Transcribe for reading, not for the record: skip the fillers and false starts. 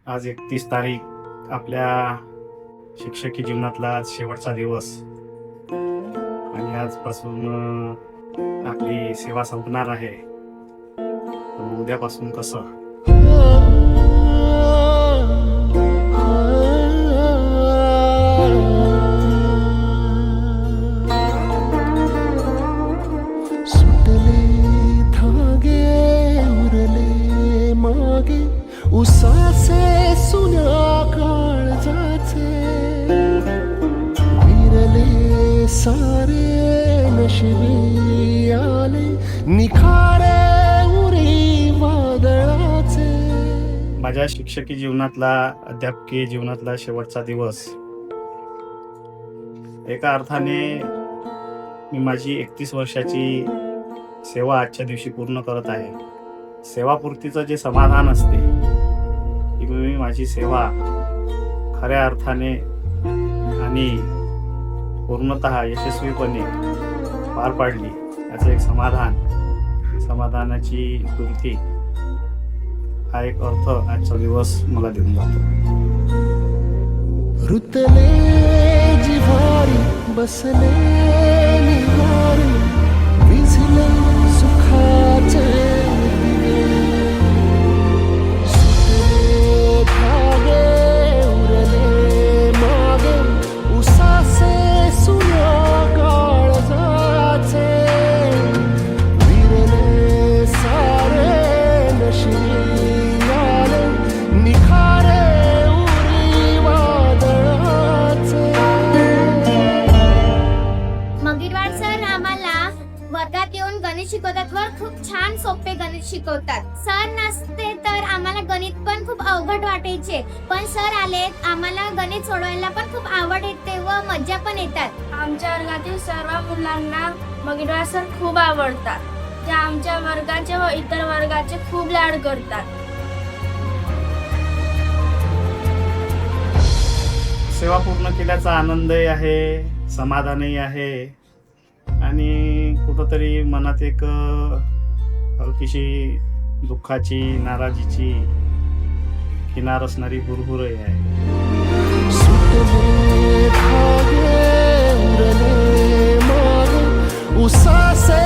आज 31 तारीख आपल्या शिक्षकी जीवनातला शेवटचा दिवस आणि आजपासून आपली सेवा संपणार आहे. तर उद्यापासून कसं उसासे सुन्या काळजाचे विरले सारे नशिबी आले निखारे उरी वादळाचे. माझ्या शिक्षकी जीवनातला अध्यापकीय जीवनातला शेवटचा दिवस. एका अर्थाने मी माझी 31 वर्षाची सेवा आजच्या दिवशी पूर्ण करत आहे. सेवापूर्तीचं जे समाधान असते, मी माझी सेवा खऱ्या अर्थाने आणि पूर्णतः यशस्वीपणे पार पाडली याचं एक समाधानाची पूर्ती हा एक अर्थ आजचा दिवस मला देऊन जातो. रुतले जिव्हारी बसले निवारी विझले सुखाचे वर्गात येऊन गणित शिकवतात व खूप छान सोपे गणित शिकवतात. सर नसते तर आम्हाला गणित पण खूप अवघड वाटायचे, पण सर आले आम्हाला गणित सोडवायला पण खूप आवड येते व मज्जा पण येतात. आमच्या वर्गातील सर्व मुलांना मगिलवार सर खूप आवडतात. ते आमच्या वर्गाचे व इतर वर्गाचे खूप लाड करतात. सेवा पूर्ण केल्याचा आनंदही आहे, समाधानही आहे आणि कुठंतरी मनात एक हलकीशी दुःखाची, नाराजीची किनार असणारी हुरहुरही आहे. उसासे